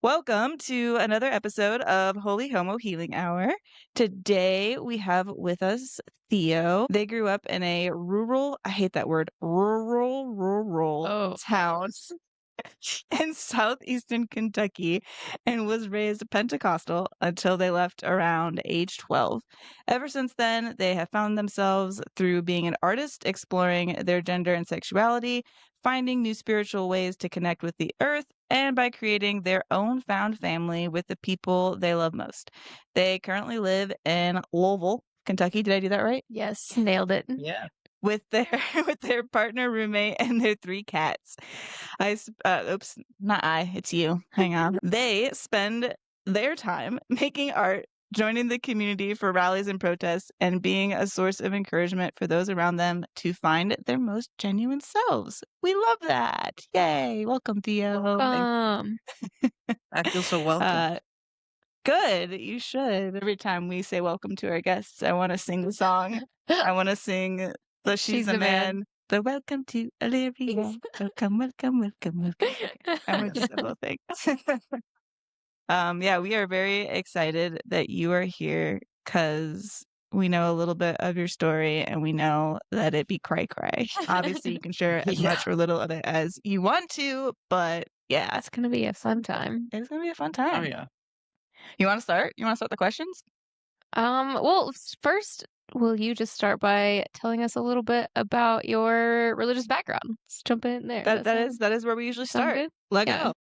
Welcome to another episode of Holy Homo Healing Hour. Today we have with us Theo. They grew up in a I hate that word, rural Oh, town in southeastern Kentucky and was raised Pentecostal until they left around age 12. Ever since then, they have found themselves through being an artist, exploring their gender and sexuality, finding new spiritual ways to connect with the earth, and by creating their own found family with the people they love most. They currently live in Louisville, Kentucky. Did I do that right? yes, nailed it. Yeah. With their with their partner, roommate, and their 3 cats. Oops, not I, it's you. Hang on. They spend their time making art, joining the community for rallies and protests, and being a source of encouragement for those around them to find their most genuine selves. We love that. Yay. Welcome, Theo. I feel so welcome. Uh, Good. You should. Every time we say welcome to our guests, I want to sing the song. I want to sing the She's a Man. The welcome to Olivia. Welcome, welcome, welcome, welcome. I want to do the whole thing. Yeah, we are very excited that you are here because we know a little bit of your story and we know that it be cray cray. Obviously, you can share as much or little of it as you want to, but yeah, It's gonna be a fun time. it's going to be a fun Oh time. yeah. You want to start? You want to start the questions? Well, first, will you just start by telling us a little bit about your religious background? Let's jump in there. That is where we usually sound start. good? Let Yeah. go.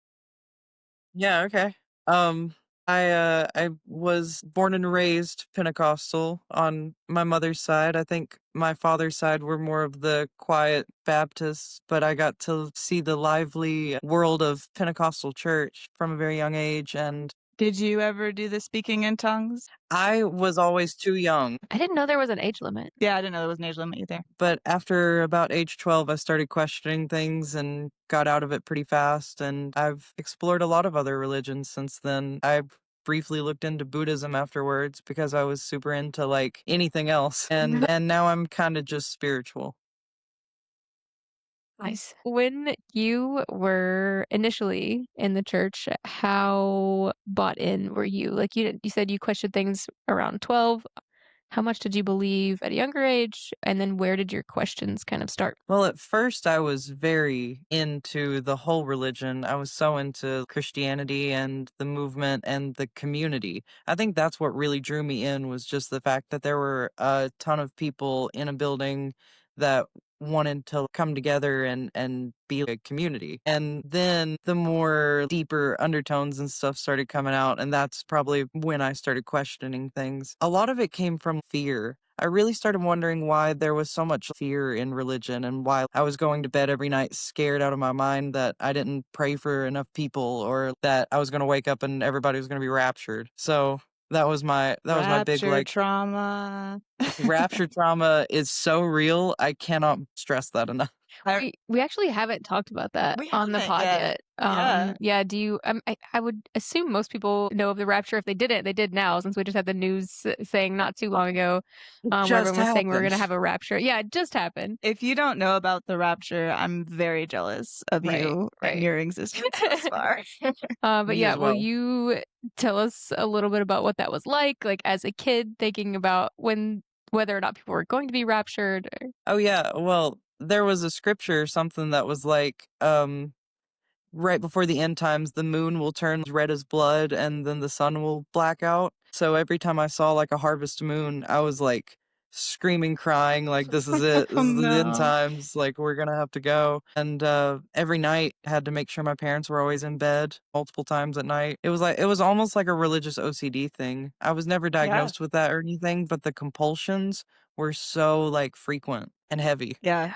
Yeah, okay. I was born and raised Pentecostal on my mother's side. I think my father's side were more of the quiet Baptists, but I got to see the lively world of Pentecostal church from a very young age, and Did you ever do the speaking in tongues? I was always too young. I didn't know there was an age limit. Yeah, I didn't know there was an age limit either. But after about age 12, I started questioning things and got out of it pretty fast. And I've explored a lot of other religions since then. I briefly looked into Buddhism afterwards because I was super into like anything else. And now I'm kind of just spiritual. Nice. When you were initially in the church, how bought in were you? Like you said you questioned things around 12. How much did you believe at a younger age? And then where did your questions kind of start? Well, at first I was very into the whole religion. I was so into Christianity and the movement and the community. I think that's what really drew me in, was just the fact that there were a ton of people in a building that wanted to come together and be a community. And then the more deeper undertones and stuff started coming out, and that's probably when I started questioning things. A lot of it came from fear. I really started wondering why there was so much fear in religion and why I was going to bed every night scared out of my mind that I didn't pray for enough people, or that I was going to wake up and everybody was going to be raptured. So that was my big, Rapture like, trauma. rapture trauma is so real. I cannot stress that enough. We actually haven't talked about that We on the haven't pod yet. yet. Yeah. Do you? I would assume most people know of the rapture. If they didn't, they did now, since we just had the news saying not too long ago, where Just everyone was saying we're happened. going to have a rapture. Yeah, it just happened. If you don't know about the rapture, I'm very jealous of you and your existence thus far. But Me yeah, as will well. you tell us a little bit about what that was like as a kid, thinking about whether or not people were going to be raptured? Oh yeah, well, there was a scripture, something that was like, right before the end times, the moon will turn red as blood and then the sun will black out. So every time I saw like a harvest moon, I was like screaming, crying, like, this is it. This Oh is the end no. times. Like, we're gonna have to go. And every night I had to make sure my parents were always in bed multiple times at night. It was almost like a religious OCD thing. I was never diagnosed with that or anything, but the compulsions were so like frequent and heavy. Yeah.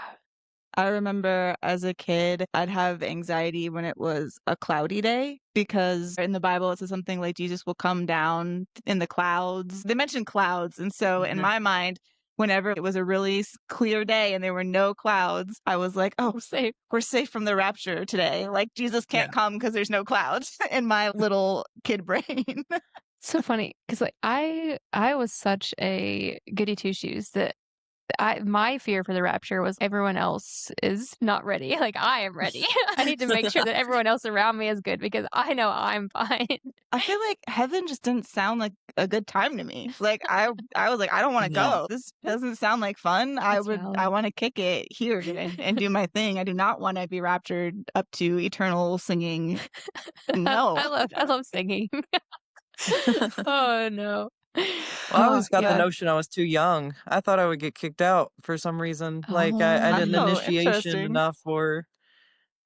I remember as a kid, I'd have anxiety when it was a cloudy day because in the Bible it says something like Jesus will come down in the clouds. They mentioned clouds. And so in my mind, whenever it was a really clear day and there were no clouds, I was like, oh, safe. We're safe from the rapture today. Like Jesus can't come because there's no clouds in my little kid brain. So funny because I was such a goody two shoes that my fear for the rapture was everyone else is not ready. Like, I am ready. I need to make sure that everyone else around me is good because I know I'm fine. I feel like heaven just didn't sound like a good time to me. Like I was like, I don't want to No. go. This doesn't sound like fun. That's I valid. want to kick it here and do my thing. I do not want to be raptured up to eternal singing. No. I love singing. Oh no. Well, I always got the Yeah. notion I was too young. I thought I would get kicked out for some reason. Like I Oh. didn't Oh, initiation interesting. enough, or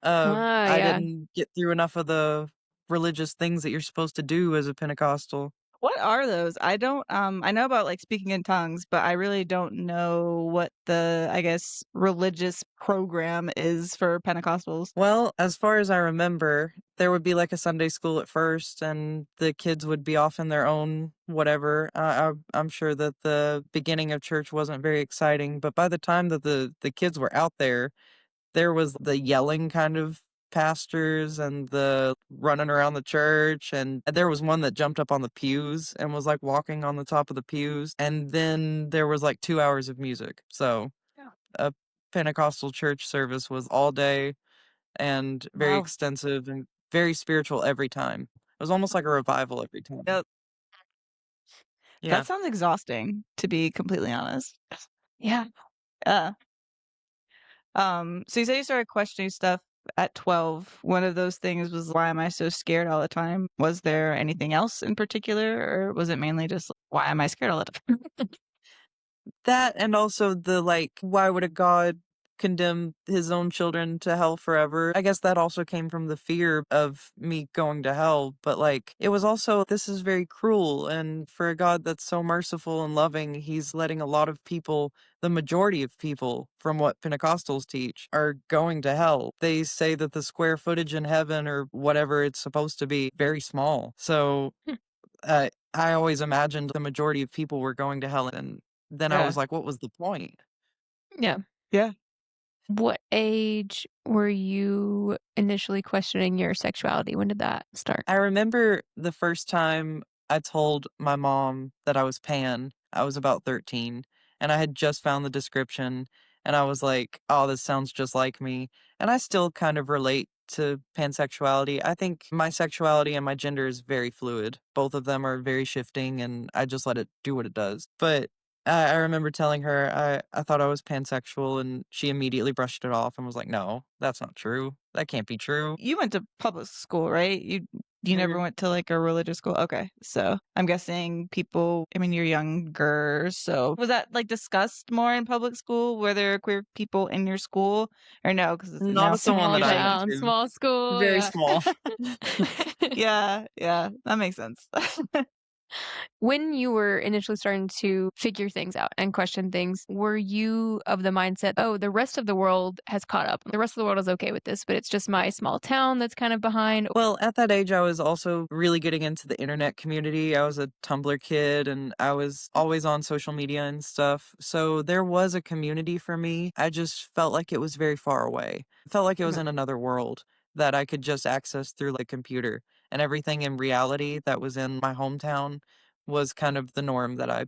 I Yeah. didn't get through enough of the religious things that you're supposed to do as a Pentecostal. What are those? I don't I know about like speaking in tongues, but I really don't know what the, I guess, religious program is for Pentecostals. Well, as far as I remember, there would be like a Sunday school at first, and the kids would be off in their own whatever. I'm sure that the beginning of church wasn't very exciting, but by the time that the kids were out there was the yelling kind of pastors and the running around the church, and there was one that jumped up on the pews and was like walking on the top of the pews, and then there was like 2 hours of music. So Yeah. a Pentecostal church service was all day and very Wow. extensive and very spiritual every time. It was almost like a revival every time. Yeah, Yeah. that sounds exhausting, to be completely honest. Yeah. Yeah. So you said you started questioning stuff at 12. One of those things was, why am I so scared all the time? Was there anything else in particular, or was it mainly just, why am I scared all the time? That, and also the, like, why would a god condemn his own children to hell forever? I guess that also came from the fear of me going to hell, but, like, it was also, this is very cruel, and for a God that's so merciful and loving, he's letting a lot of people, the majority of people, from what Pentecostals teach, are going to hell. They say that the square footage in heaven, or whatever it's supposed to be, very small. So I always imagined the majority of people were going to hell, and then I Yeah. was like, what was the point? Yeah. Yeah. What age were you initially questioning your sexuality? When did that start? I remember the first time I told my mom that I was pan, I was about 13, and I had just found the description, and I was like, oh, this sounds just like me. And I still kind of relate to pansexuality. I think my sexuality and my gender is very fluid. Both of them are very shifting, and I just let it do what it does. But I remember telling her I thought I was pansexual, and she immediately brushed it off and was like, no, that's not true. That can't be true. You went to public school, right? You never went to like a religious school? Okay. So I'm guessing people, I mean, you're younger. So was that like discussed more in public school? Were there queer people in your school, or no? Because Not now at the one Small that I went town, to. small school. Very Yeah. small. yeah, yeah, that makes sense. When you were initially starting to figure things out and question things, were you of the mindset, oh, the rest of the world has caught up? The rest of the world is okay with this, but it's just my small town that's kind of behind? Well, at that age, I was also really getting into the internet community. I was a Tumblr kid, and I was always on social media and stuff. So there was a community for me. I just felt like it was very far away. It felt like it was Okay. in another world that I could just access through like a computer. And everything in reality that was in my hometown was kind of the norm that I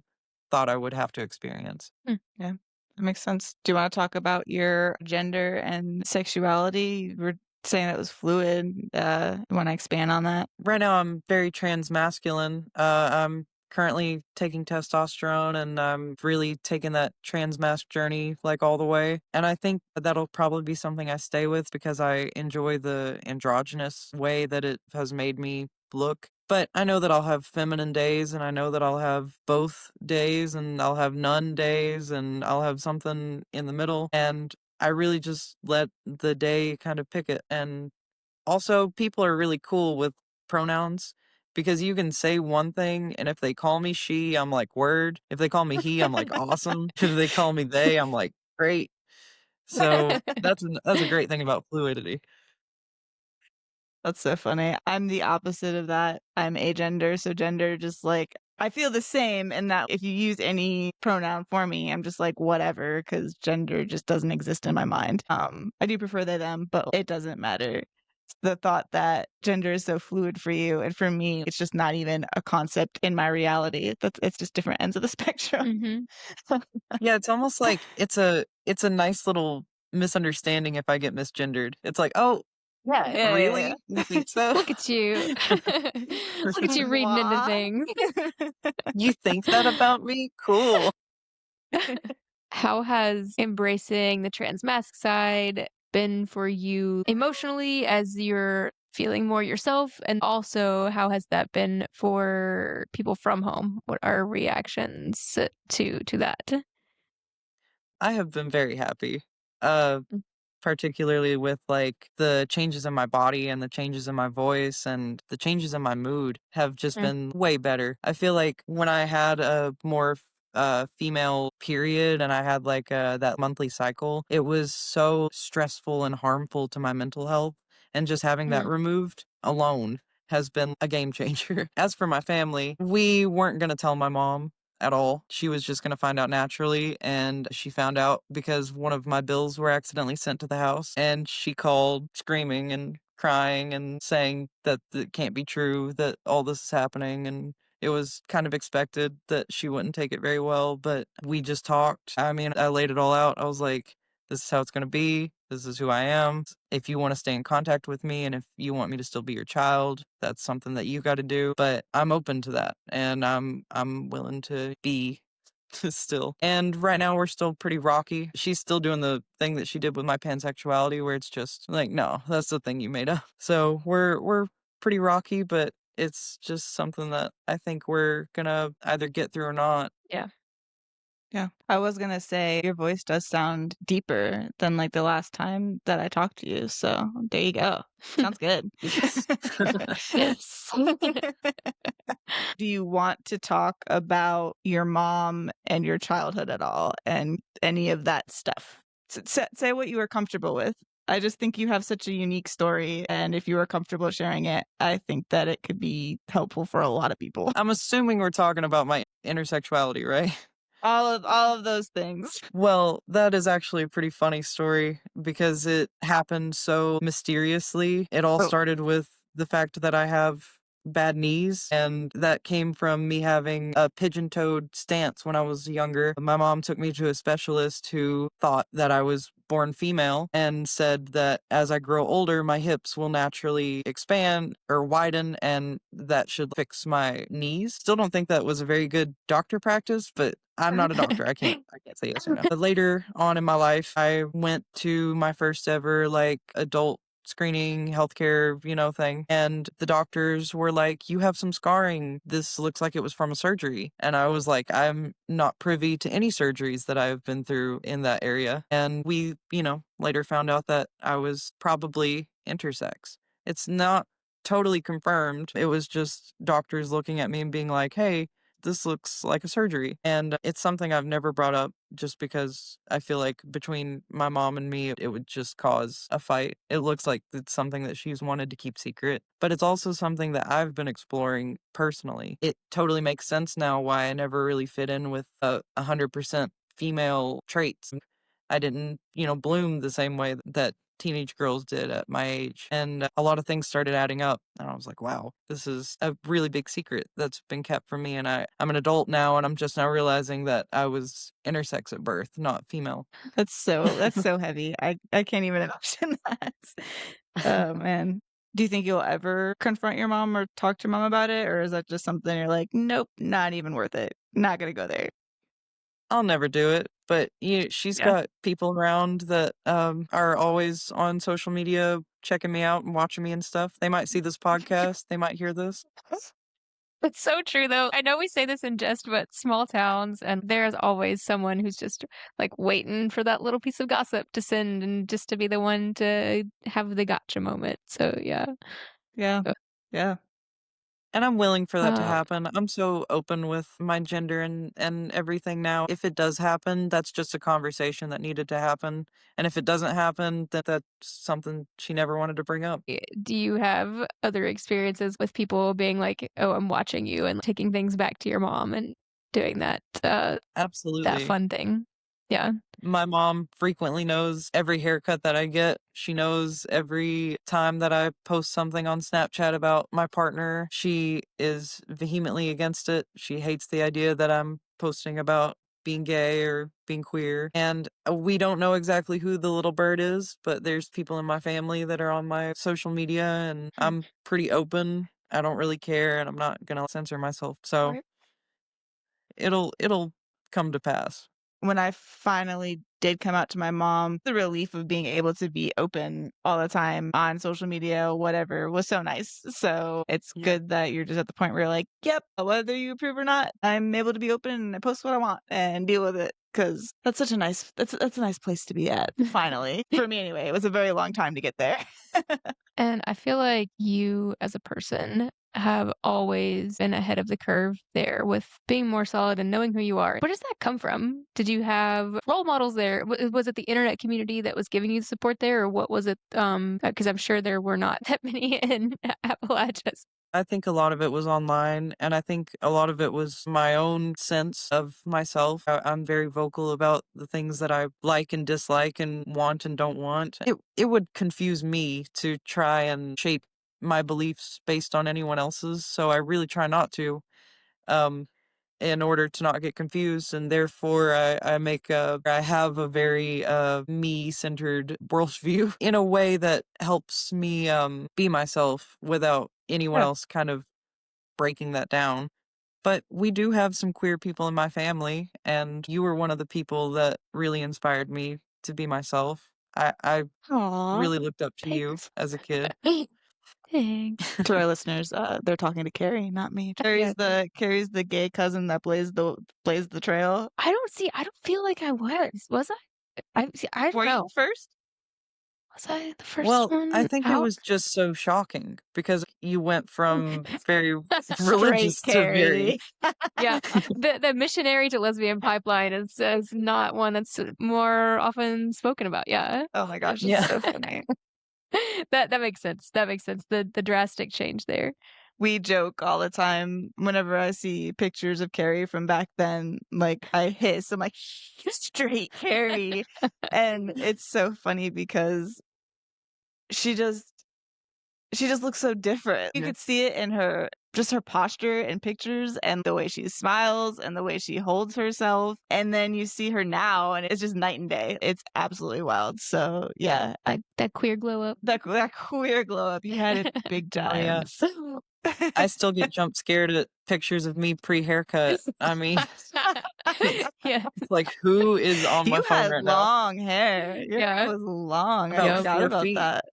thought I would have to experience. Yeah, that makes sense. Do you want to talk about your gender and sexuality? You were saying that was fluid. You want to expand on that? Right now, I'm very transmasculine. I'm currently taking testosterone, and I'm really taking that transmasc journey like all the way. And I think that'll probably be something I stay with because I enjoy the androgynous way that it has made me look. But I know that I'll have feminine days, and I know that I'll have both days, and I'll have none days, and I'll have something in the middle. And I really just let the day kind of pick it. And also, people are really cool with pronouns because you can say one thing, and if they call me she, I'm like, word. If they call me he, I'm like, awesome. If they call me they, I'm like, great. So that's a great thing about fluidity. That's so funny. I'm the opposite of that. I'm agender, so gender just like, I feel the same in that if you use any pronoun for me, I'm just like whatever, because gender just doesn't exist in my mind. I do prefer they them, but it doesn't matter. the thought that gender is so fluid for you, and for me, it's just not even a concept in my reality. It's just different ends of the spectrum. Mhm. Yeah, it's almost like it's a nice little misunderstanding if I get misgendered. It's like, "Oh, Yeah, yeah. really? You think so? Look at you. Look at you reading into What? things. You think that about me? Cool." How has embracing the transmasc side been for you emotionally as you're feeling more yourself? And also, how has that been for people from home? What are reactions to that? I have been very happy. Uh Mm, Particularly with, like, the changes in my body and the changes in my voice and the changes in my mood have just mm, been way better. I feel like when I had a more female period and I had, like, that monthly cycle, it was so stressful and harmful to my mental health, and just having that mm, removed alone has been a game changer. As for my family, we weren't gonna tell my mom at all. She was just going to find out naturally. And she found out because one of my bills were accidentally sent to the house. And she called screaming and crying and saying that it can't be true, that all this is happening. And it was kind of expected that she wouldn't take it very well. But we just talked. I mean, I laid it all out. I was like, this is how it's going to be. This is who I am. If you want to stay in contact with me and if you want me to still be your child, that's something that you got to do. But I'm open to that and I'm willing to be still. And right now we're still pretty rocky. She's still doing the thing that she did with my pansexuality where it's just like, no, that's the thing you made up. So we're pretty rocky, but it's just something that I think we're gonna either get through or not. yeah. Yeah. I was gonna say your voice does sound deeper than like the last time that I talked to you. So there you go. Sounds good. Yes. Yes. Do you want to talk about your mom and your childhood at all and any of that stuff? Say what you are comfortable with. I just think you have such a unique story. And if you are comfortable sharing it, I think that it could be helpful for a lot of people. I'm assuming we're talking about my intersexuality, right? All of those things. Well, that is actually a pretty funny story because it happened so mysteriously. It all Oh, started with the fact that I have bad knees, and that came from me having a pigeon toed stance when I was younger. My mom took me to a specialist who thought that I was born female and said that as I grow older, my hips will naturally expand or widen, and that should fix my knees. Still don't think that was a very good doctor practice, but I'm not a doctor. I can't say yes or no. But later on in my life, I went to my first ever like adult screening healthcare, thing. And the doctors were like, you have some scarring. This looks like it was from a surgery. And I was like, I'm not privy to any surgeries that I've been through in that area. And we, later found out that I was probably intersex. It's not totally confirmed. It was just doctors looking at me and being like, hey, this looks like a surgery. And it's something I've never brought up just because I feel like between my mom and me, it would just cause a fight. It looks like it's something that she's wanted to keep secret, but it's also something that I've been exploring personally. It totally makes sense now why I never really fit in with 100% female traits. I didn't, bloom the same way that teenage girls did at my age. And a lot of things started adding up. And I was like, wow, this is a really big secret that's been kept from me. And I'm an adult now, and I'm just now realizing that I was intersex at birth, not female. that's so heavy. I can't even imagine that. Oh man. Do you think you'll ever confront your mom or talk to your mom about it? Or is that just something you're like, nope, not even worth it. Not gonna go there. I'll never do it, but she's Yeah. got people around that are always on social media checking me out and watching me and stuff. They might see this podcast, they might hear this. It's so true, though. I know we say this in jest, but small towns, and there's always someone who's just like waiting for that little piece of gossip to send and just to be the one to have the gotcha moment. So, yeah. Yeah. Uh, Yeah. And I'm willing for that to uh, happen. I'm so open with my gender and everything now. If it does happen, that's just a conversation that needed to happen. And if it doesn't happen, then that's something she never wanted to bring up. do you have other experiences with people being like, "Oh, I'm watching you," and taking things back to your mom and doing that Absolutely. fun thing? Yeah. My mom frequently knows every haircut that I get. She knows every time that I post something on Snapchat about my partner. She is vehemently against it. She hates the idea that I'm posting about being gay or being queer. And we don't know exactly who the little bird is, but there's people in my family that are on my social media, and I'm pretty open. I don't really care, and I'm not gonna censor myself. So Right. it'll come to pass. When I finally did come out to my mom, the relief of being able to be open all the time on social media, whatever, was so nice. So it's Yeah. good that you're just at the point where you're like, yep, whether you approve or not, I'm able to be open and I post what I want and deal with it. Because that's such a nice, that's a nice place to be at. Finally, for me anyway, it was a very long time to get there. And I feel like you as a person have always been ahead of the curve there with being more solid and knowing who you are. Where does that come from? Did you have role models there? Was it the internet community that was giving you the support there, or what was it? Because I'm sure there were not that many in Appalachia. I think a lot of it was online, and I think a lot of it was my own sense of myself. I'm very vocal about the things that I like and dislike and want and don't want. It would confuse me to try and shape my beliefs based on anyone else's, so I really try not to. Um, in order to not get confused, and therefore I have a very me-centered worldview in a way that helps me be myself without anyone Yeah. else kind of breaking that down. But we do have some queer people in my family, and you were one of the people that really inspired me to be myself. I Aw, really looked up to you Thanks. as a kid. Thanks. to our listeners, they're talking to Carrie, not me. Carrie's the gay cousin that blazed the trail. I don't feel like I was. Was I? I don't Were you know. first? Was I the first Well, I one? think it How? was just so shocking because you went from very Straight religious to very Carrie. Yeah, the missionary to lesbian pipeline is not one that's more often spoken about. Yeah, Oh my gosh, it's yeah. so funny. that makes sense. That makes sense. The drastic change there. We joke all the time whenever I see pictures of Carrie from back then, like I hiss. I'm like, straight Carrie. And it's so funny because she just she just looks so different. You Yeah. could see it in her posture in pictures and the way she smiles and the way she holds herself. And then you see her now and it's just night and day. It's absolutely wild. So yeah, That queer glow up. that queer glow up, you had it big Oh yeah. time. I still get jump scared at pictures of me pre-haircut. I mean, Yeah, it's like who is on my You phone had right now? long hair. Your hair yeah. was long. I About Yep. forgot 4 about feet. that.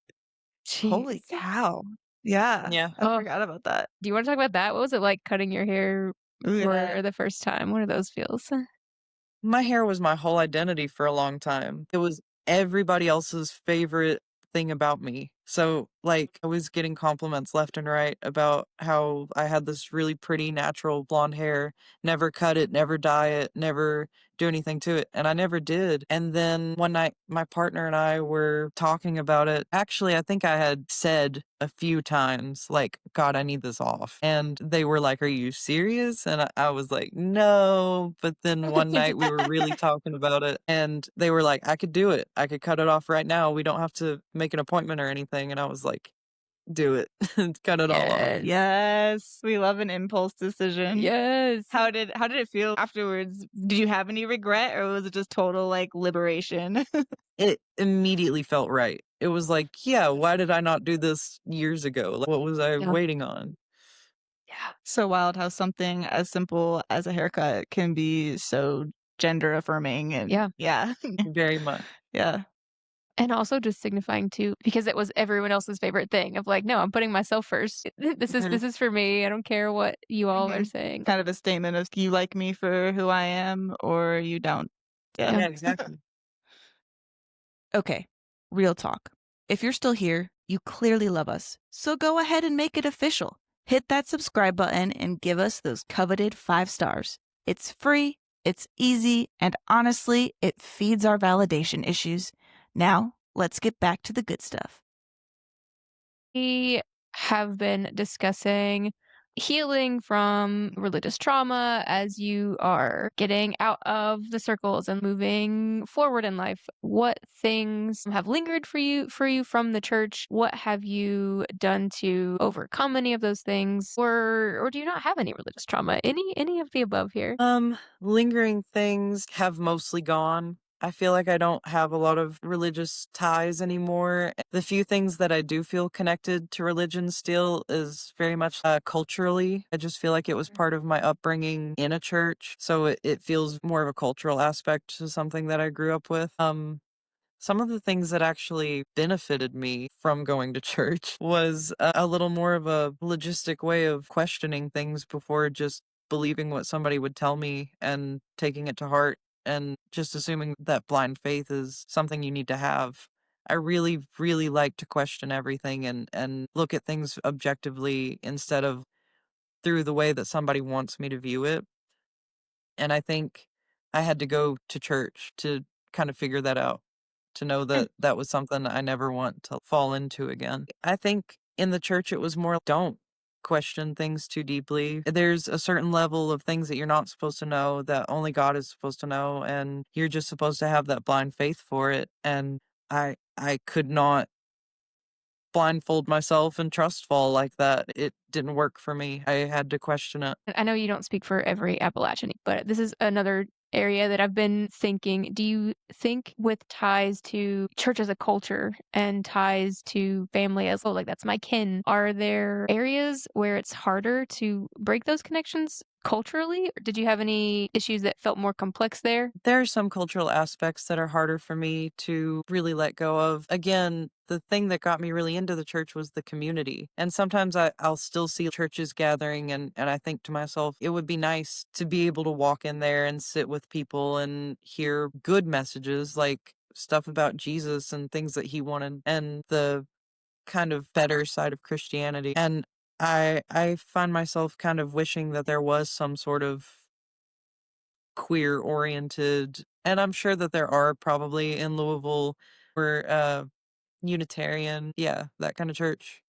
Holy Jeez. cow. Yeah, Yeah. I Oh, forgot about that. do you want to talk about that? What was it like cutting your hair Ooh, yeah. for the first time? What are those feels? My hair was my whole identity for a long time. It was everybody else's favorite thing about me. So, like, I was getting compliments left and right about how I had this really pretty natural blonde hair, never cut it, never dye it, never do anything to it. And I never did. And then one night, my partner and I were talking about it. Actually, I think I had said a few times, like, God, I need this off. And they were like, Are you serious? And I was like, No. But then one night we were really talking about it, and they were like, I could do it. I could cut it off right now. We don't have to make an appointment or anything. And I was like, Do it. Cut it all off. Yes. Yes, we love an impulse decision. Yes. How did it feel afterwards? Did you have any regret or was it just total like liberation? It immediately felt right. It was like, yeah, why did I not do this years ago? Like, what was I Yeah. waiting on? Yeah. So wild how something as simple as a haircut can be so gender affirming and Yeah. yeah. Very much. Yeah. And also just signifying too, because it was everyone else's favorite thing of like, no, I'm putting myself first. This is for me. I don't care what you all are Mhm. saying. Kind of a statement of you like me for who I am or you don't. Yeah. Yeah. Yeah, exactly. Okay, real talk. If you're still here, you clearly love us. So go ahead and make it official. Hit that subscribe button and give us those coveted 5 stars. It's free, it's easy, and honestly, it feeds our validation issues. Now, let's get back to the good stuff. We have been discussing healing from religious trauma, as you are getting out of the circles and moving forward in life, what things have lingered for you from the church? What have you done to overcome any of those things? Or do you not have any religious trauma? Any of the above here? Lingering things have mostly gone. I feel like I don't have a lot of religious ties anymore. The few things that I do feel connected to religion still is very much culturally. I just feel like it was part of my upbringing in a church. So it feels more of a cultural aspect to something that I grew up with. Some of the things that actually benefited me from going to church was a little more of a logistic way of questioning things before just believing what somebody would tell me and taking it to heart and just assuming that blind faith is something you need to have. I really, really like to question everything and look at things objectively instead of through the way that somebody wants me to view it. And I think I had to go to church to kind of figure that out, to know that that was something I never want to fall into again. I think in the church it was more don't question things too deeply. There's a certain level of things that you're not supposed to know that only God is supposed to know, and you're just supposed to have that blind faith for it. And I could not blindfold myself and trust fall like that. It didn't work for me. I had to question it. I know you don't speak for every Appalachian, but this is another area that I've been thinking. Do you think with ties to church as a culture and ties to family as well, like that's my kin, are there areas where it's harder to break those connections culturally? Or did you have any issues that felt more complex there? There are some cultural aspects that are harder for me to really let go of. Again, the thing that got me really into the church was the community. And sometimes I'll still see churches gathering and I think to myself, it would be nice to be able to walk in there and sit with people and hear good messages like stuff about Jesus and things that he wanted and the kind of better side of Christianity. And I find myself kind of wishing that there was some sort of queer oriented, and I'm sure that there are probably in Louisville or Unitarian, yeah, that kind of church.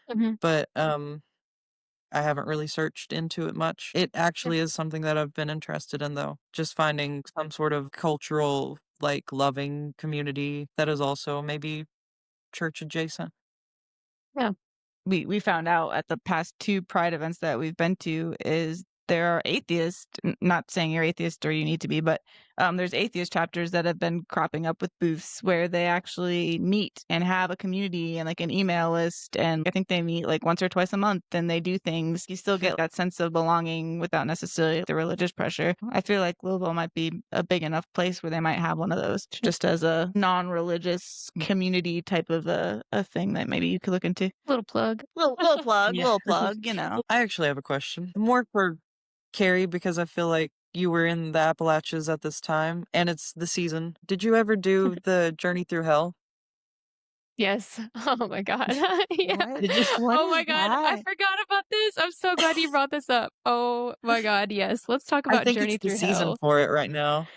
Mhm. But I haven't really searched into it much. It actually is something that I've been interested in though. Just finding some sort of cultural like loving community that is also maybe church adjacent. Yeah. We found out at the past 2 Pride events that we've been to is there are atheists, not saying you're atheist or you need to be, but there's atheist chapters that have been cropping up with booths where they actually meet and have a community and like an email list. And I think they meet like once or twice a month and they do things. You still get that sense of belonging without necessarily the religious pressure. I feel like Louisville might be a big enough place where they might have one of those just as a non-religious community type of a thing that maybe you could look into. Little plug. Yeah. Little plug, you know. I actually have a question. More for Carrie, because I feel like you were in the Appalachias at this time and it's the season. Did you ever do the Journey Through Hell? Yes. Oh my God. Yeah. What? Did you? What Oh is my God. I that? forgot about this. I'm so glad you brought this up. Oh my God. Yes. Let's talk I about think it's Journey the Through season Hell. for it right now.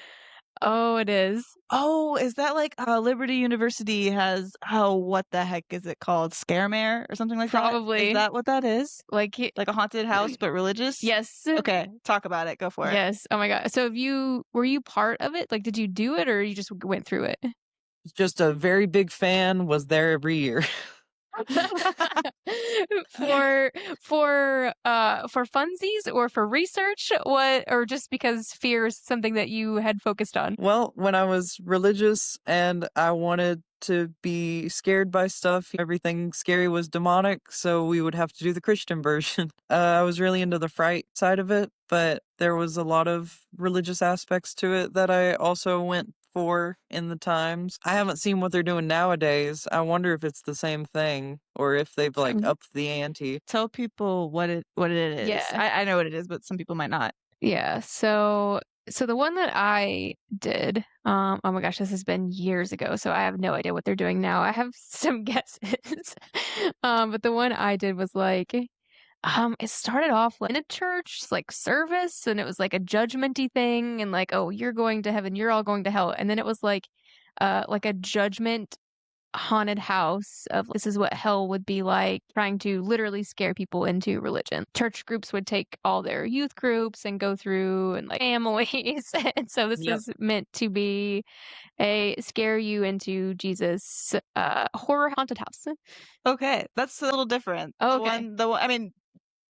Oh, it is. Oh, is that like Liberty University has what the heck is it called? Scaremare or something like that? Probably. Is that what that is? Like, Like a haunted house but religious? yes. Okay, talk about it. Go for it. Yes. Oh my God. So were you part of it? Like, did you do it or you just went through it? Just a very big fan, was there every year. for for funsies or for research, what, or just because fear is something that you had focused on? Well, when I was religious and I wanted to be scared by stuff, everything scary was demonic, so we would have to do the Christian version. I was really into the fright side of it, but there was a lot of religious aspects to it that I also went for in the times. I haven't seen what they're doing nowadays. I wonder if it's the same thing or if they've like upped the ante. Tell people what it is. Yeah. I know what it is, but some people might not. Yeah. So the one that I did, oh my gosh, this has been years ago, so I have no idea what they're doing now. I have some guesses. But the one I did was like, it started off like in a church like service, and it was like a judgmenty thing, and like, oh, you're going to heaven, you're all going to hell, and then it was like a judgment haunted house of this is what hell would be like, trying to literally scare people into religion. Church groups would take all their youth groups and go through and like families. And so this Yep. is meant to be a scare you into Jesus horror haunted house. Okay, that's a little different. Okay. I mean,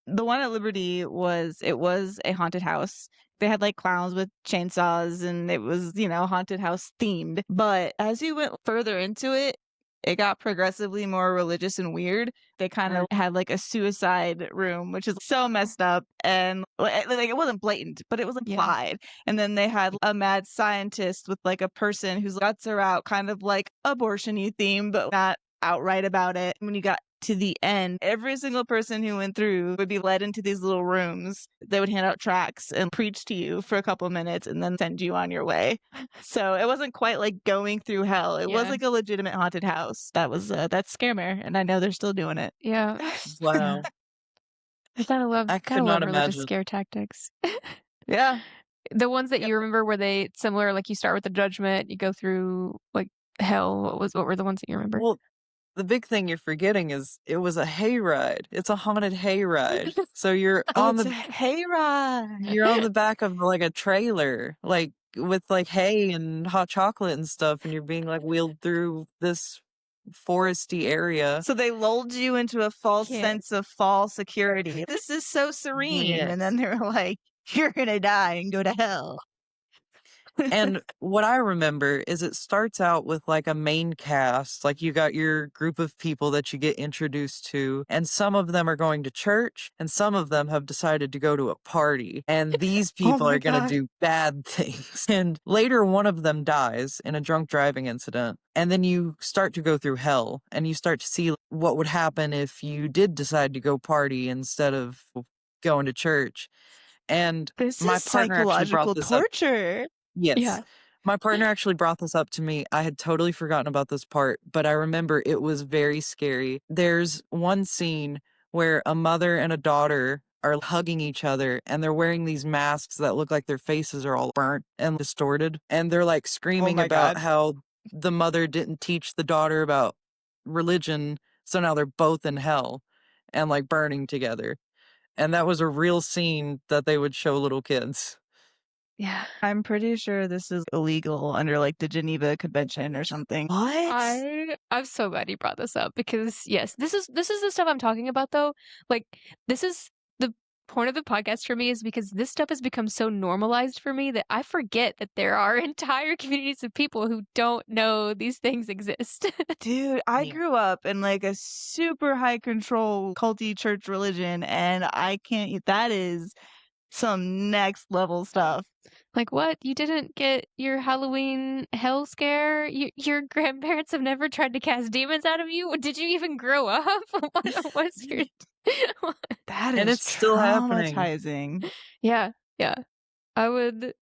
the one at Liberty was a haunted house. They had like clowns with chainsaws and it was, haunted house themed. But as you went further into it, it got progressively more religious and weird. They kind of had like a suicide room, which is so messed up. And like it wasn't blatant, but it was implied. And then they had a mad scientist with like a person whose guts are out, kind of like abortion-y theme, but not outright about it. When you got to the end, every single person who went through would be led into these little rooms. They would hand out tracts and preach to you for a couple minutes and then send you on your way. So it wasn't quite like going through hell. It was like a legitimate haunted house. That was that's Scaremare, and I know they're still doing it. Yeah. Wow. I gotta love I could not religious imagine. scare tactics. Yeah. The ones that you remember, were they similar? Like you start with the judgment, you go through like hell. What were the ones that you remember? Well, the big thing you're forgetting is it was a hayride. It's a haunted hayride. So you're on it's the a hayride. you're on the back of like a trailer, like with like hay and hot chocolate and stuff, and you're being like wheeled through this foresty area. So they lulled you into a false sense of false security. This is so serene. And then Yes. they're like, you're going to die and go to hell. And what I remember is it starts out with like a main cast, like you got your group of people that you get introduced to, and some of them are going to church, and some of them have decided to go to a party, and these people are going to do bad things. And later, one of them dies in a drunk driving incident, and then you start to go through hell, and you start to see what would happen if you did decide to go party instead of going to church. And this my is partner actually brought psychological this up. torture. Yes. Yeah. My partner actually brought this up to me. I had totally forgotten about this part, but I remember it was very scary. There's one scene where a mother and a daughter are hugging each other and they're wearing these masks that look like their faces are all burnt and distorted. And they're like screaming my about God. how the mother didn't teach the daughter about religion. So now they're both in hell and like burning together. And that was a real scene that they would show little kids. Yeah. I'm pretty sure this is illegal under like the Geneva Convention or something. What? I'm so glad you brought this up because yes, this is the stuff I'm talking about though. Like this is the point of the podcast for me is because this stuff has become so normalized for me that I forget that there are entire communities of people who don't know these things exist. Dude, I grew up in like a super high control culty church religion and I can't, that is some next level stuff. Like what? You didn't get your Halloween hell scare? Your grandparents have never tried to cast demons out of you? Did you even grow up? What was your... That And is it's still happening. traumatizing. Yeah. I would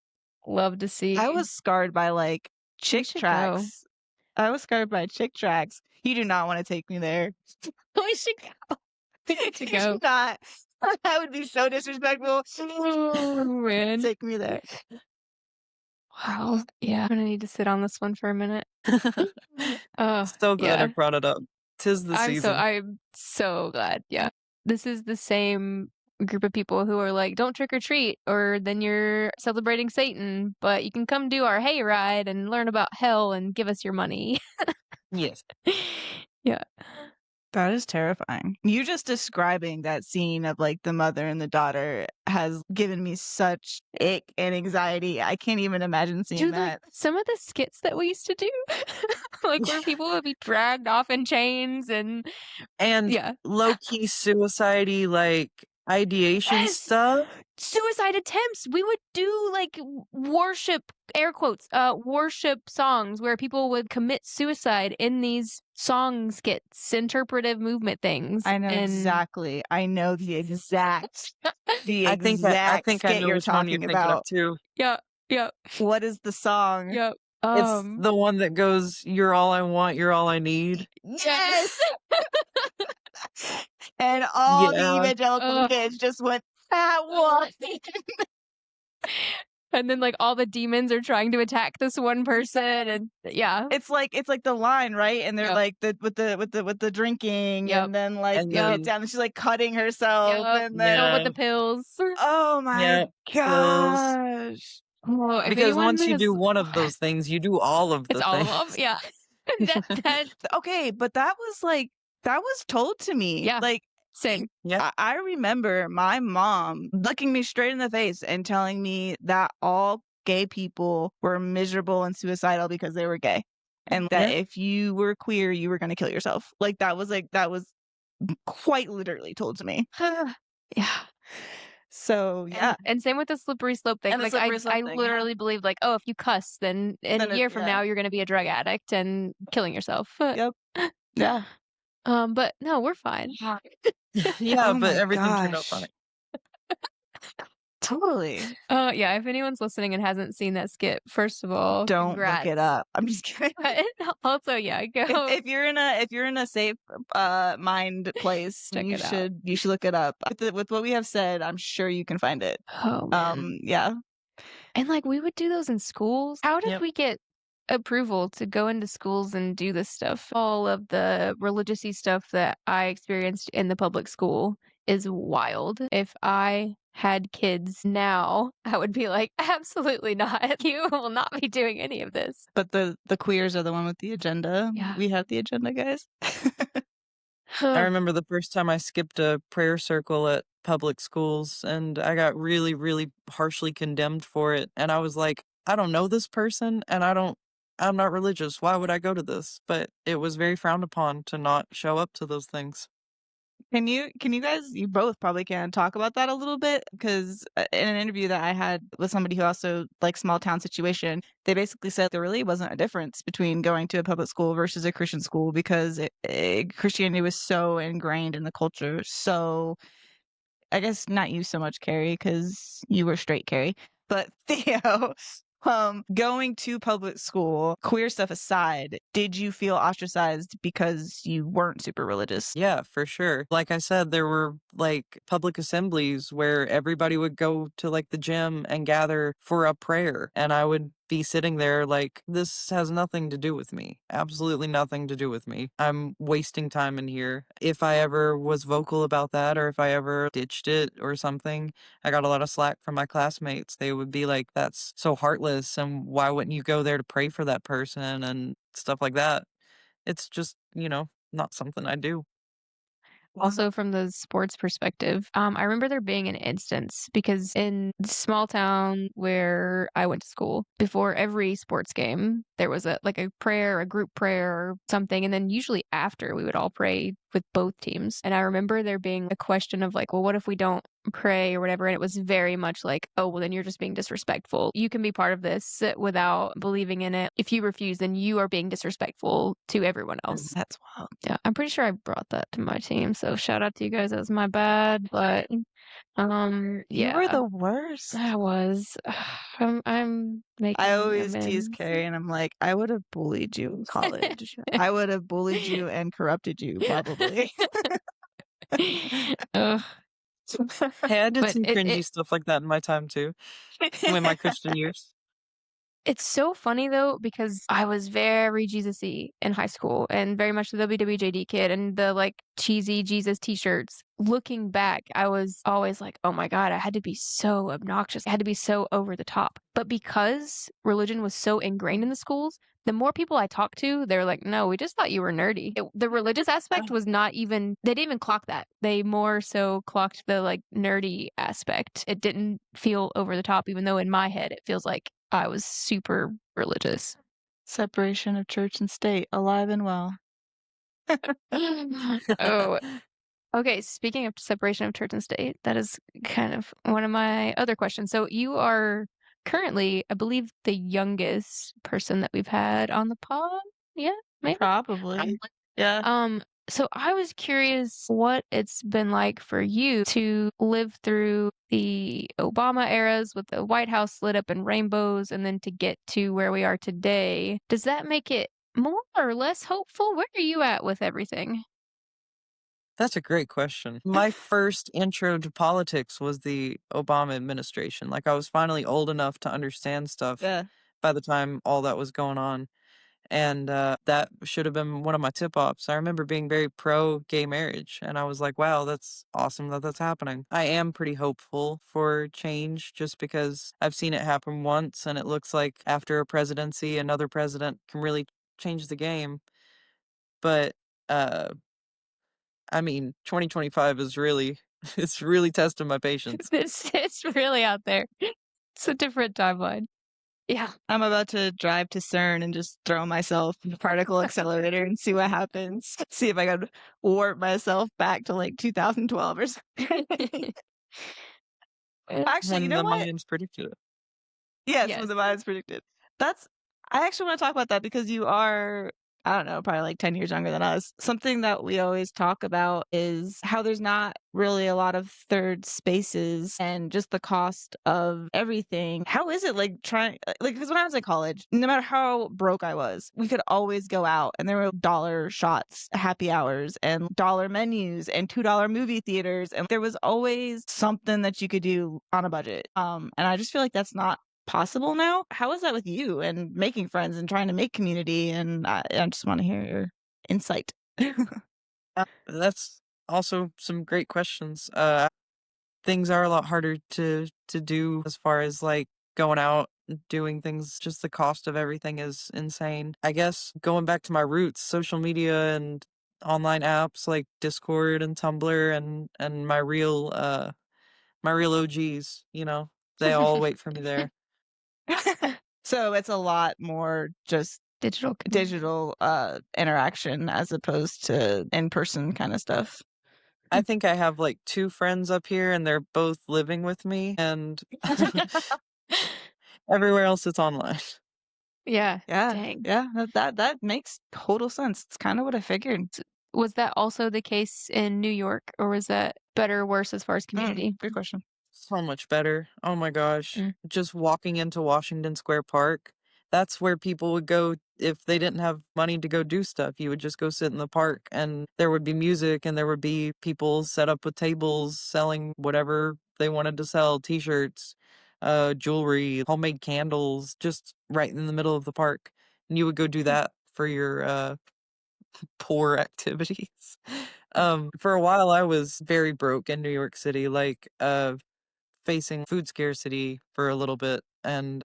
love to see. I was scarred by like chick should tracks. I was scarred by chick tracks. You do not want to take me there. We should go. We need to You go. should not. That would be so disrespectful. Oh, man. Take me there. Wow. Yeah. I'm gonna need to sit on this one for a minute. So glad I brought it up. 'Tis the season. I'm so glad. Yeah. This is the same group of people who are like, don't trick or treat, or then you're celebrating Satan, but you can come do our hayride and learn about hell and give us your money. Yes. Yeah. That is terrifying. You just describing that scene of like the mother and the daughter has given me such ick and anxiety. I can't even imagine seeing that. Some of the skits that we used to do, like where people would be dragged off in chains and low-key suicide-y, like ideation stuff. Suicide attempts. We would do like worship, air quotes, worship songs where people would commit suicide in these song skits, interpretive movement things. I know exactly. I know the exact I think I skit know you're which one you're talking thinking of about. too. Yeah. What is the song? Yeah. It's the one that goes, "You're all I want, you're all I need." Yes. And all the evangelical kids just went, that one. And then like all the demons are trying to attack this one person, and yeah. It's like the line, right? And they're Yep. like with the drinking, Yep. and then like And they get then- down, and she's like cutting herself, Yep. and then Still with Yeah. the pills. oh my Yeah, pills. gosh, Oh, if Because anyone once you has- do one of those things, you do all of the it's all things. of them. Yeah. that okay, but that was told to me, Yeah. like same. Yeah. I remember my mom looking me straight in the face and telling me that all gay people were miserable and suicidal because they were gay, and that Yeah. if you were queer, you were going to kill yourself. Like that was quite literally told to me. Yeah. So yeah, And same with the slippery slope thing. And the Like slippery slope I thing, yeah. literally believed like, oh, if you cuss, then in Then a year from yeah. now you're gonna be a drug addict and killing yourself. Yep. Yeah. But no, we're fine. Yeah, Oh but my everything turned out gosh. fine. Totally. Yeah, if anyone's listening and hasn't seen that skit, first of all, Don't congrats. look it up. I'm just kidding. But also, yeah, go If you're in a safe mind place, Check you it out. should look it up. With what we have said, I'm sure you can find it. Oh man. Yeah. And like we would do those in schools. How did Yep. we get approval to go into schools and do this stuff? All of the religious-y stuff that I experienced in the public school is wild. If I had kids now, I would be like, absolutely not. You will not be doing any of this. But the queers are the one with the agenda. Yeah. We have the agenda, guys. I remember the first time I skipped a prayer circle at public schools, and I got really, really harshly condemned for it. And I was like, I don't know this person, and I'm not religious. Why would I go to this? But it was very frowned upon to not show up to those things. Can you guys, you both probably can talk about that a little bit? Because in an interview that I had with somebody who also like small town situation, they basically said there really wasn't a difference between going to a public school versus a Christian school because Christianity was so ingrained in the culture. So I guess not you so much, Carrie, because you were straight, Carrie, but Theo. Going to public school, queer stuff aside, did you feel ostracized because you weren't super religious? Yeah, for sure. Like I said, there were like public assemblies where everybody would go to like the gym and gather for a prayer. And I would be sitting there like, this has nothing to do with me. Absolutely nothing to do with me. I'm wasting time in here. If I ever was vocal about that, or if I ever ditched it or something, I got a lot of slack from my classmates. They would be like, that's so heartless. And why wouldn't you go there to pray for that person and stuff like that? It's just, not something I do. Also, from the sports perspective, I remember there being an instance because in the small town where I went to school, before every sports game, there was a prayer, a group prayer or something, and then usually after we would all pray with both teams. And I remember there being a question of like, well, what if we don't pray or whatever? And it was very much like, oh, well, then you're just being disrespectful. You can be part of this without believing in it. If you refuse, then you are being disrespectful to everyone else. That's wild. Yeah, I'm pretty sure I brought that to my team. So shout out to you guys. That was my bad, but yeah, You were the worst. I was. I'm making. I always tease amends. Carrie, and I'm like, I would have bullied you in college. I would have bullied you and corrupted you, probably. Ugh. Hey, I did But some cringy stuff like that in my time too, in my Christian years. It's so funny though because I was very Jesus-y in high school and very much the WWJD kid and the like cheesy Jesus t-shirts. Looking back, I was always like, oh my God, I had to be so obnoxious. I had to be so over the top. But because religion was so ingrained in the schools, the more people I talked to, they were like, no, we just thought you were nerdy. The religious aspect was not even, they didn't even clock that. They more so clocked the like nerdy aspect. It didn't feel over the top, even though in my head it feels like I was super religious. Separation of church and state, alive and well. Oh, okay. Speaking of separation of church and state, that is kind of one of my other questions. So you are currently, I believe, the youngest person that we've had on the pod. Yeah, maybe. Probably. Yeah. So I was curious what it's been like for you to live through the Obama eras with the White House lit up in rainbows and then to get to where we are today. Does that make it more or less hopeful? Where are you at with everything? That's a great question. My first intro to politics was the Obama administration. Like, I was finally old enough to understand stuff Yeah. by the time all that was going on. And that should have been one of my tip-offs. I remember being very pro-gay marriage, and I was like, wow, that's awesome that that's happening. I am pretty hopeful for change just because I've seen it happen once, and it looks like after a presidency, another president can really change the game. But uh, I mean, 2025 is really, it's really testing my patience. It's really out there. It's a different timeline. Yeah. I'm about to drive to CERN and just throw myself in the particle accelerator and see what happens. See if I can warp myself back to like 2012 or something. Actually, you When know the what? Mayans predicted it. Yes, Yes. when the Mayans predicted. That's I actually want to talk about that because you are, I don't know, probably like 10 years younger than us. Something that we always talk about is how there's not really a lot of third spaces and just the cost of everything. How is it like trying, like, because when I was in college, no matter how broke I was, we could always go out and there were dollar shots, happy hours, and dollar menus and $2 movie theaters. And there was always something that you could do on a budget. And I just feel like that's not possible now. How is that with you and making friends and trying to make community? And I just want to hear your insight. That's also some great questions. Things are a lot harder to do as far as like going out and doing things. Just the cost of everything is insane. I guess going back to my roots, social media and online apps like Discord and Tumblr and my real OGs, you know, they all wait for me there. So it's a lot more just Digital. digital interaction as opposed to in-person kind of stuff. I think I have like 2 friends up here and they're both living with me, and everywhere else it's online. Yeah. Yeah. Dang. Yeah. That makes total sense. It's kind of what I figured. Was that also the case in New York, or was that better or worse as far as community? Good question. So much better. Oh my gosh. Mm. Just walking into Washington Square Park, that's where people would go if they didn't have money to go do stuff. You would just go sit in the park and there would be music and there would be people set up with tables selling whatever they wanted to sell, t-shirts, jewelry, homemade candles, just right in the middle of the park. And you would go do that for your poor activities. For a while I was very broke in New York City, like facing food scarcity for a little bit, and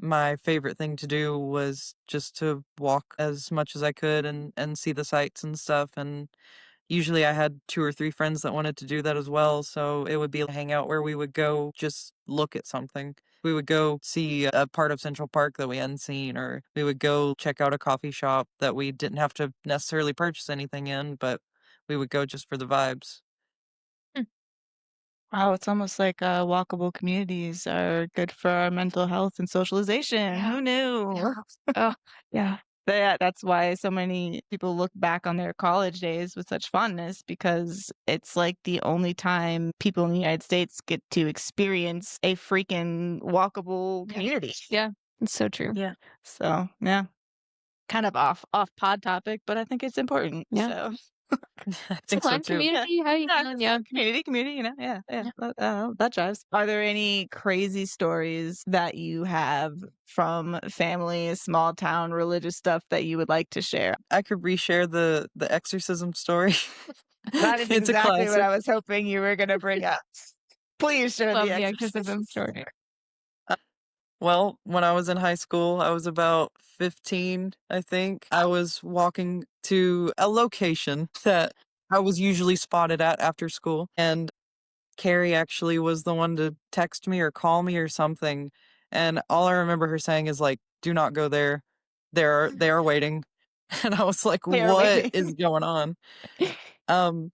my favorite thing to do was just to walk as much as I could and see the sights and stuff. And usually I had 2 or 3 friends that wanted to do that as well, so it would be a hangout where we would go just look at something. We would go see a part of Central Park that we hadn't seen, or we would go check out a coffee shop that we didn't have to necessarily purchase anything in, but we would go just for the vibes. Wow, it's almost like walkable communities are good for our mental health and socialization. Yeah. Who knew? Yeah. Oh, yeah. That's why so many people look back on their college days with such fondness because it's like the only time people in the United States get to experience a freaking walkable community. Yeah. It's so true. Yeah. So, yeah, kind of off pod topic, but I think it's important. Yeah. So, I think so Fun too. community. How you doing? Yeah. community, you know, yeah. That jives. Are there any crazy stories that you have from family, small town, religious stuff that you would like to share? I could reshare the exorcism story. That is It's a exactly what classic. I was hoping you were going to bring up. Please share Love the the exorcism exorcism story. Well, when I was in high school, I was about 15, I think. I was walking to a location that I was usually spotted at after school, and Carrie actually was the one to text me or call me or something. And all I remember her saying is like, "Do not go there. They are waiting." And I was like, They are "What waiting. is going on?" Um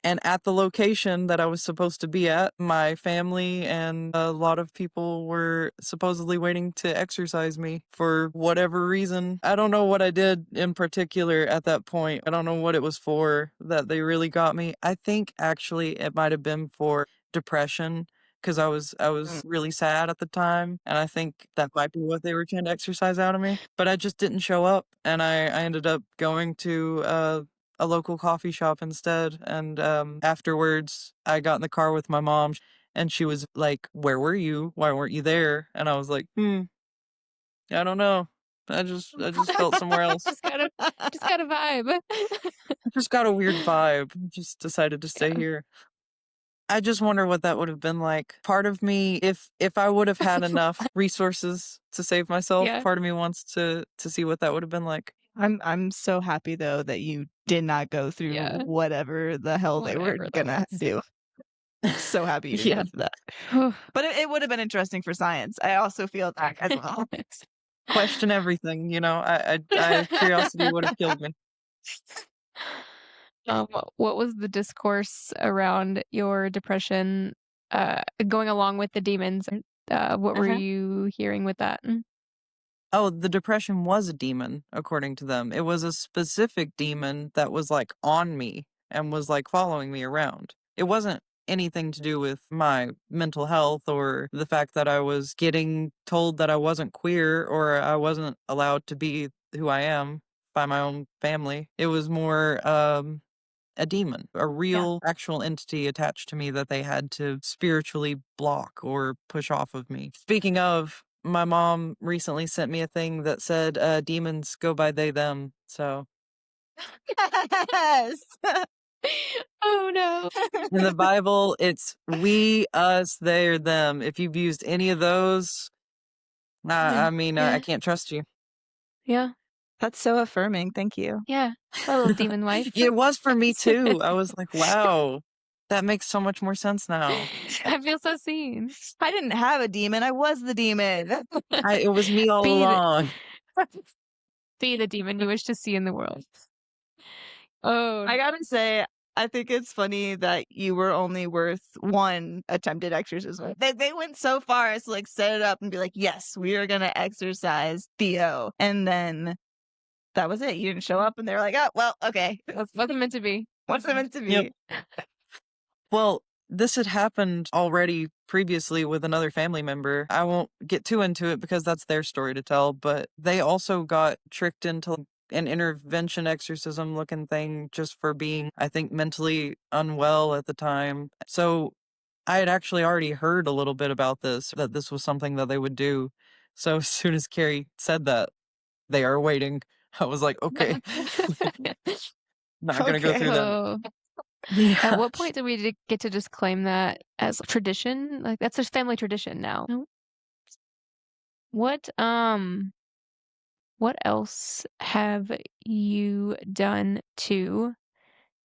And at the location that I was supposed to be at, my family and a lot of people were supposedly waiting to exorcise me for whatever reason. I don't know what I did in particular at that point. I don't know what it was for that they really got me. I think actually it might have been for depression because I was really sad at the time, and I think that might be what they were trying to exercise out of me. But I just didn't show up, and I ended up going to a local coffee shop instead. And afterwards, I got in the car with my mom, and she was like, "Where were you? Why weren't you there?" And I was like, I don't know. I just felt somewhere else. Just got a vibe. I just got a weird vibe. Just decided to stay here. I just wonder what that would have been like. Part of me, if I would have had enough resources to save myself, Yeah. part of me wants to see what that would have been like. I'm so happy though that you did not go through Yeah. whatever the hell they were Whatever that gonna was. do. So happy you didn't Yeah. go through that. But it would have been interesting for science. I also feel that as well. Question everything, you know. Curiosity would have killed me. What was the discourse around your depression going along with the demons? What were you hearing with that? Oh, the depression was a demon, according to them. It was a specific demon that was like on me and was like following me around. It wasn't anything to do with my mental health or the fact that I was getting told that I wasn't queer or I wasn't allowed to be who I am by my own family. It was more a demon, a real actual entity attached to me that they had to spiritually block or push off of me. Speaking of, my mom recently sent me a thing that said demons go by they them. So Yes. Oh no. in the Bible, it's we, us, they, or them. If you've used any of those, I mean, I can't trust you. Yeah. That's so affirming. Thank you. Yeah. A little demon wife. It was for me too. I was like, wow, that makes so much more sense now. I feel so seen. I didn't have a demon. I was the demon. It was me all Be the- along. Be the demon you wish to see in the world. Oh, I gotta say, I think it's funny that you were only worth one attempted exorcism. They went so far as to like set it up and be like, yes, we are gonna exorcise Theo. And then that was it. You didn't show up and they're like, oh, well, okay. wasn't meant to be. What's it meant to be? Yep. Well, this had happened already previously with another family member. I won't get too into it because that's their story to tell, but they also got tricked into an intervention exorcism looking thing just for being, I think, mentally unwell at the time. So I had actually already heard a little bit about this, that this was something that they would do. So as soon as Carrie said that, they are waiting, I was like, okay, not going to go through that. Oh. Yeah. At what point did we get to just claim that as tradition? Like that's a family tradition now. What else have you done to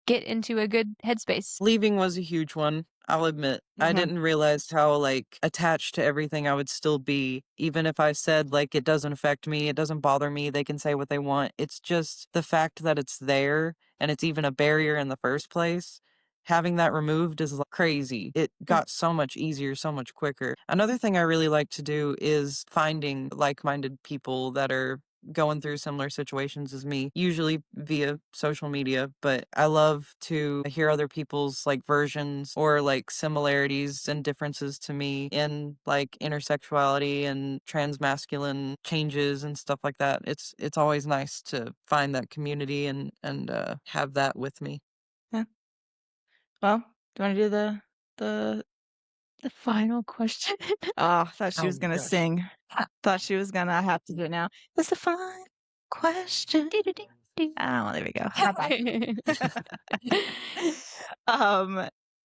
get into a good headspace? Leaving was a huge one, I'll admit. I Mhm. didn't realize how, like, attached to everything I would still be. Even if I said, like, it doesn't affect me, it doesn't bother me, they can say what they want. It's just the fact that it's there and it's even a barrier in the first place. Having that removed is like, crazy. It got so much easier, so much quicker. Another thing I really like to do is finding like-minded people that are going through similar situations as me, usually via social media, but I love to hear other people's like versions or like similarities and differences to me in like intersexuality and transmasculine changes and stuff like that. It's always nice to find that community and have that with me. Well, do you want to do the The final question. Oh, thought she Oh was my gonna gosh. sing. Thought she was gonna have to do it now. It's the final question. Oh, there we go. Not bad.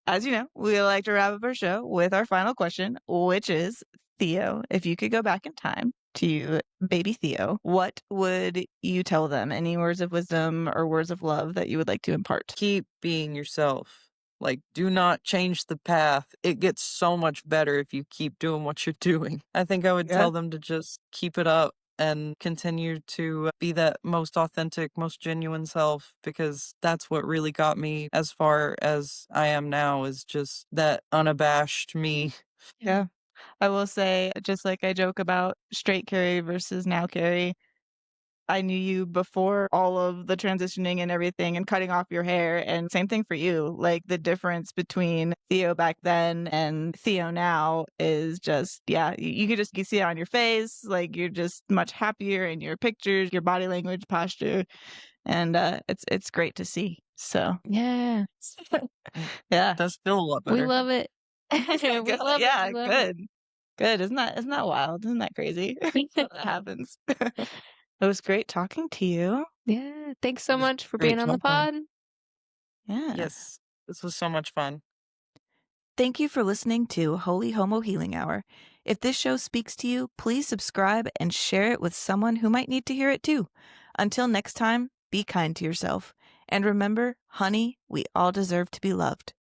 As you know, we like to wrap up our show with our final question, which is Theo, if you could go back in time to baby Theo, what would you tell them? Any words of wisdom or words of love that you would like to impart? Keep being yourself. Like, do not change the path. It gets so much better if you keep doing what you're doing. I think I would Yeah. tell them to just keep it up and continue to be that most authentic, most genuine self, because that's what really got me as far as I am now, is just that unabashed me. Yeah. I will say, just like I joke about straight Carrie versus now Carrie, I knew you before all of the transitioning and everything and cutting off your hair. And same thing for you. Like the difference between Theo back then and Theo now is just, yeah, you could just you see it on your face. Like you're just much happier in your pictures, your body language, posture. and it's great to see. So Yeah. yeah, That's still a lot We better. love it. We Good. love Yeah, it. We love it. good. Isn't that wild? Isn't that crazy? That happens. It was great talking to you. Yeah. Thanks so It was much for great being on the talking. pod. Yeah. Yes, this was so much fun. Thank you for listening to Holy Homo Healing Hour. If this show speaks to you, please subscribe and share it with someone who might need to hear it too. Until next time, be kind to yourself. And remember, honey, we all deserve to be loved.